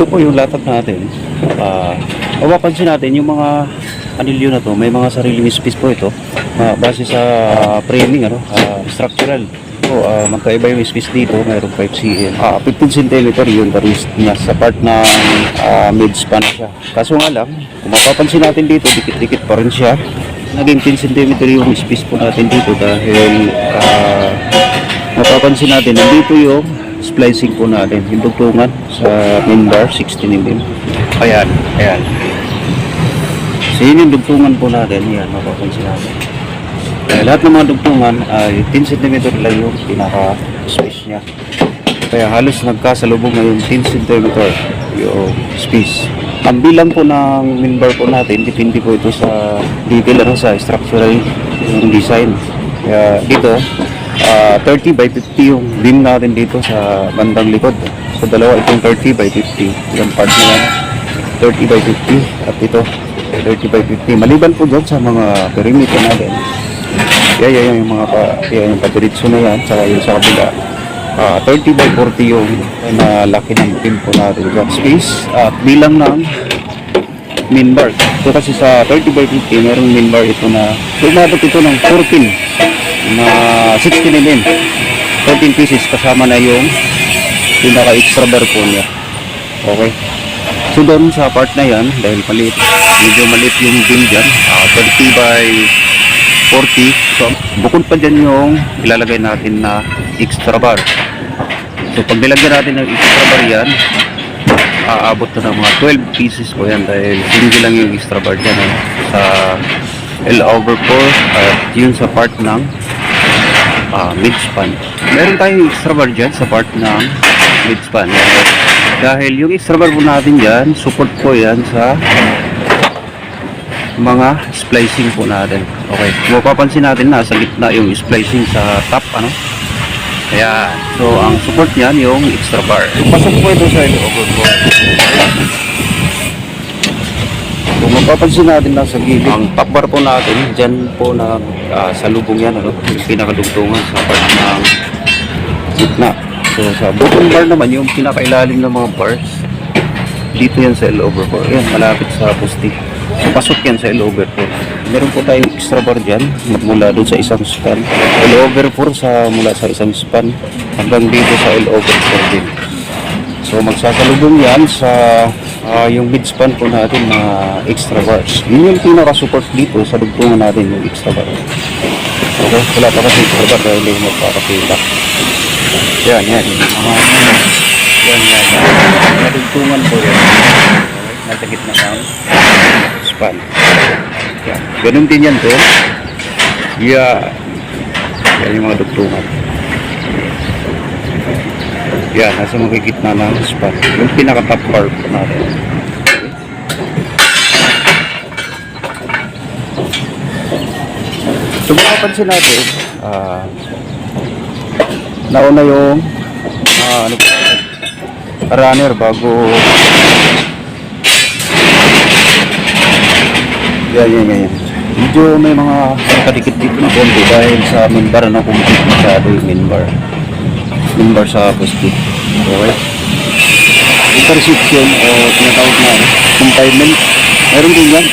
ito po yung latag natin. Mapapansin natin yung mga anilyo na to, may mga sariling space po ito. Base sa framing, structural. So, magkaiba yung space dito, mayroong 5 cm. 15 cm yung wrist niya sa part ng mid-span siya. Kaso nga lang, kung mapapansin natin dito, dikit-dikit pa rin siya. Naging 10 cm yung space po natin dito dahil mapapansin natin, nandito yung splicing po natin, yung dugtungan sa main bar, 16 mm. Ayan. So yun yung dugtungan po natin, yan, mapapansin natin. Lahat ng mga dugtungan ay 10 cm lang yung pinaka-space niya. Kaya halos nagkasalubong ngayon 10 cm yung space. Ang bilang po ng main bar po natin, depende po ito sa detail, sa structural yung design. Kaya dito, 30 by 50 yung beam natin dito sa bandang likod. So dalawa itong 30 by 50. Yung part na yan, 30 by 50. At ito, 30 by 50. Maliban po dyan sa mga perimeter natin. Yan yung mga yung padiritso na yan, saka yung sa kabila. 30 by 40 yung laki ng beam po natin dyan. Space at bilang ng main bar. So kasi sa 30 by 50, merong main bar ito na umabot ito ng 14 na 16 mm. 14 pieces kasama na yung pinaka extra bar po niya. Okay. So doon sa part na yan, dahil medyo maliit yung beam dyan, 30 by 40. So bukod pa dyan yung ilalagay natin na extra bar. So pag nilagyan natin ng extra bar yan, aabot na ng mga 12 pieces po yan dahil hindi lang yung extra bar dyan sa L/4 at yun sa part ng mid-span. Meron tayong extra bar dyan sa part ng mid-span dahil yung extra bar po natin dyan, support po yan sa mga splicing po natin. Okay, mapapansin natin na sa gitna yung splicing sa top, kaya, so ang support niyan yung extra bar. Pasok po ito sa L/4. Kung mapapansin natin na sa gilid, ang top bar po natin, dyan po na sa lubong yan, yung pinakadugtungan sa part ng gitna. So sa bottom bar naman, yung pinakailalim ng mga bars, dito yan sa L/4. Yan, malapit sa poste. Pasok yan sa L/4. Meron po tayong extra bar dyan mula doon sa isang span. L/4 mula sa isang span hanggang dito sa L/4 din. So magsasalubong yan sa yung mid-span po natin na extra bars. Yun yung pinaka-support dito sa dugtungan natin, yung extra bar. Okay, wala pa kasi extra bar dahil hindi magpapakita. Yan. Yan. Dugtungan po yan. Nasa gitna ng span. Yan. Ganun din yan to. Yan yung mga dugtungan. Yan, nasa magigitna ng span. Yung pinaka-top bar po natin. So makapansin natin, nauna yung runner bago yan. Medyo may mga kadikit dito na konti dahil sa main bar na complete masyado yung main bar sa poste. Okay. Intersection o tinatawag na confinement, meron din yan.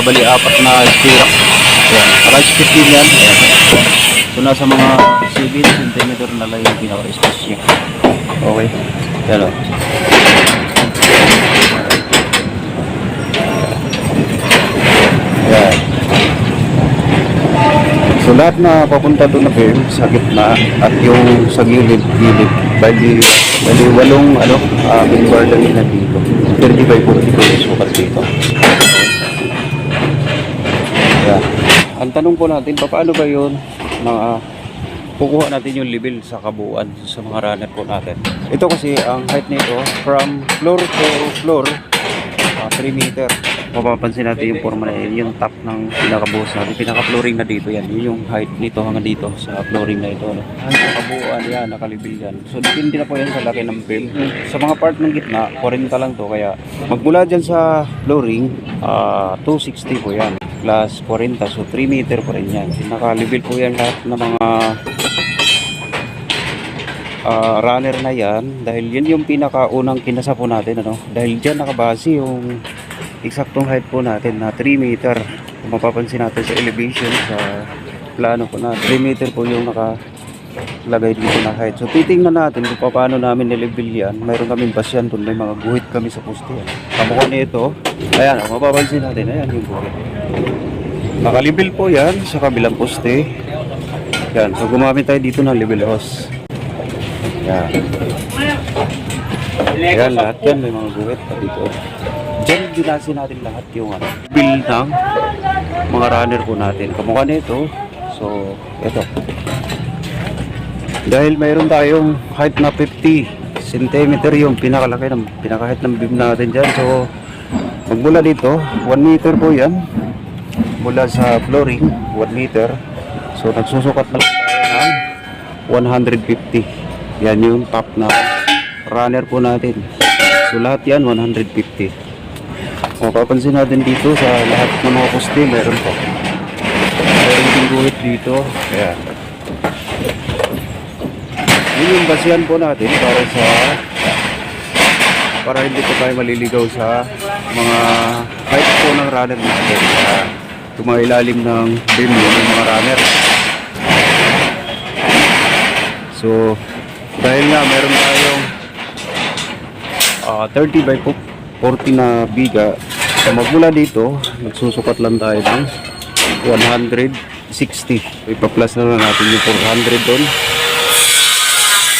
Bali apat na stirrup. Yan, naka-space din yan. So nasa mga 7 cm na lang yung pinaka-space niya. Okay. Yan o. Yan. So lahat na papunta doon na beam sa gitna at yung sa gilid, bali 8 main bar lang na dito. 30 by 40 yung sukat dito. Yan. Ang tanong po natin, paano ba yun kukuha natin yung level sa kabuuan sa mga runner po natin? Ito kasi ang height nito from floor to floor 3 meter. Mapapansin natin yung forma na yun, yung top ng pinakabuhos natin, pinaka-flooring na dito yan, yun yung height nito hanggang dito sa flooring na ito. Ang kabuuan yan, nakalibil yan. So depende na po yan sa laki ng beam. Sa mga part ng gitna, 40 lang to, kaya magmula dyan sa flooring, 260 po yan, plus 40, so 3 meter po rin yan. Nakalibil po yan lahat ng mga runner na yan, dahil yun yung pinakaunang kinasa po natin, ano, dahil dyan nakabase yung eksaktong height po natin na 3 meter. Kung mapapansin natin sa elevation sa plano po na 3 meter po yung nakalagay dito na height. So titingnan natin kung paano namin nilevel yan. Mayroon kaming basyan doon, may mga guhit kami sa poste yan. Kamukha nito, ayan, mapapansin natin, ayan yung guhit. Nakalibil po yan sa kabilang poste. Yan, so gumamit tayo dito ng level hose. Yan. Ayan, lahat yan, may mga guhit pa dito. Diyan ginasin natin lahat yung bill ng mga runner po natin. Kamukha nito. So, ito. Dahil mayroon tayong height na 50 cm yung pinakalaki ng pinaka-height ng beam natin dyan. So, magmula dito, 1 meter po yan. Mula sa flooring, 1 meter. So, nagsusukat na lang tayo ng 150. Yan yung top na runner po natin. So, lahat yan, 150. Kung papansin natin dito sa lahat ng mga poste, meron po. Meron din guhit dito. Ayan. Yun yung basihan po natin para hindi po tayo maliligaw sa mga height po ng runner natin. Tumailalim ng beam yung mga runner. So, dahil nga meron tayong 30 by 40 na biga, so magmula dito, nagsusukat lang tayo ng 160. Ipa-plus na lang natin yung 400 doon.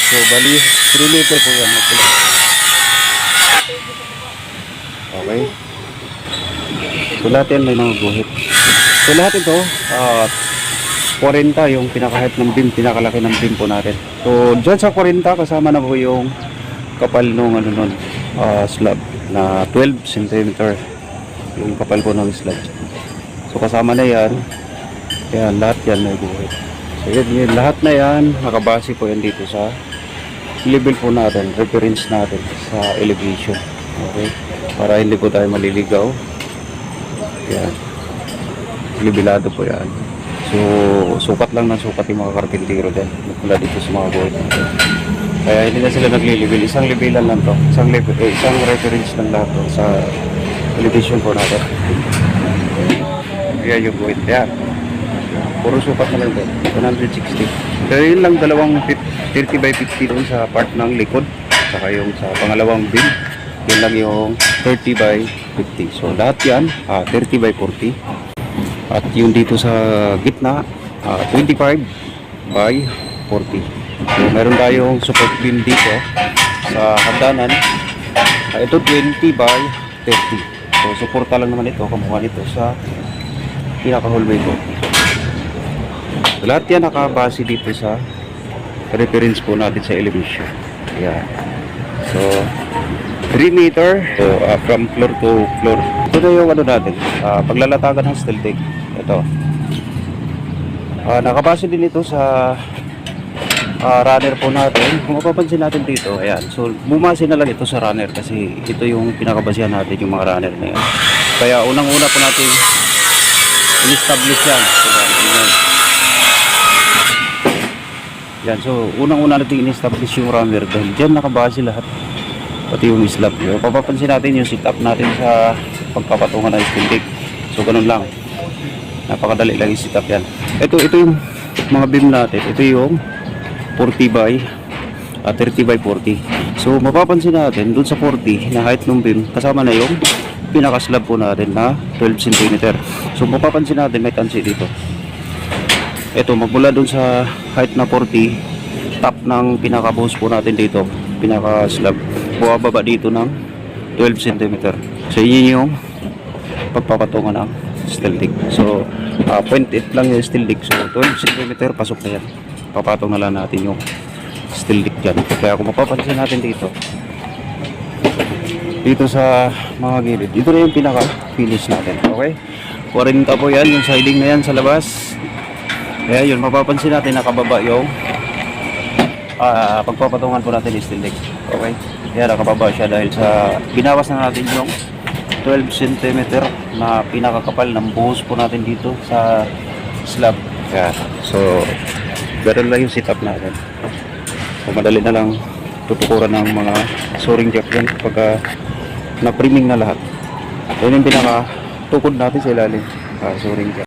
So, bali, 3 meter po yan. Okay. So, lahat yan may mga guhit. So, lahat ito, 40 yung pinaka-height ng beam, pinakalaki ng beam po natin. So, dyan sa 40, kasama na po yung kapal nung slab na 12 cm yung kapal po ng slab. So, kasama na yan. Kaya lahat yan may guhit. So, yun, lahat na yan, nakabase po yan dito sa level po natin, reference natin sa elevation. Okay? Para hindi po tayo maliligaw. Yan. Levelado po yan. So, sukat lang ng sukat yung mga karpintero din. Mula dito sa mga guhit natin. Kaya hindi na sila nagli-level. Isang levelan lang to. Isang reference lang lahat to sa elevation po natin. Kaya yung guhit. Yan. Puro sukat na lang din. 160. Kaya yun lang dalawang 30 by 50 doon sa part ng likod. Saka yung sa pangalawang beam. Yun lang yung 30 by 50. So lahat yan 30 by 40. At yung dito sa gitna 25 by 40. So meron tayong support beam dito sa hagdanan. Ito 20 by 30. So suporta lang naman ito. Kamukha nito sa pinaka-hallway ko. So, lahat yan nakabase dito sa reference po natin sa elevation. Ayan. So, 3 meter. So, from floor to floor. Ito na yung natin. Paglalatagan ng steel deck. Ito. Nakabase din ito sa runner po natin. Kung mapapansin natin dito, ayan. So, bumase na lang ito sa runner kasi ito yung pinakabasihan natin, yung mga runner na yan. Kaya, unang-una po natin in-establish yan. So, yan, so unang-una natin in-establish yung runner dahil dyan nakabase lahat, pati yung slab. Papapansin natin yung setup natin sa pagpapatungan ng steel deck. So ganun lang, napakadali lang yung setup yan. Ito yung mga beam natin. Ito yung 40 by 30 by 40. So mapapansin natin dun sa 40 na height ng beam, kasama na yung pinaka-slab po natin na 12 cm. So mapapansin natin may tansi dito. Ito, magmula dun sa height na 40, top ng pinaka-post po natin dito, pinaka-slab, bumababa dito ng 12 cm. So, yun yung pagpapatungan ng steel deck. So, 0.8 lang yung steel deck. So, 12 cm, pasok na yan. Papatong na lang natin yung steel deck dyan. Kaya kung mapapansin natin dito sa mga gilid, dito na yung pinaka-finish natin. Okay? 40 po yan, yung siding na yan sa labas. Kaya yun, mapapansin natin nakababa yung pagpapatungan po natin yung steel deck. Okay? Kaya nakababa siya dahil sa binawas na natin yung 12 cm na pinakakapal ng buhos po natin dito sa slab. Kaya, so, ganoon lang yung setup natin. So, madali na lang tutukuran ng mga soaring jack yan kapag na-priming na lahat. Yun yung pinaka tukod natin sa ilalim, soaring jack.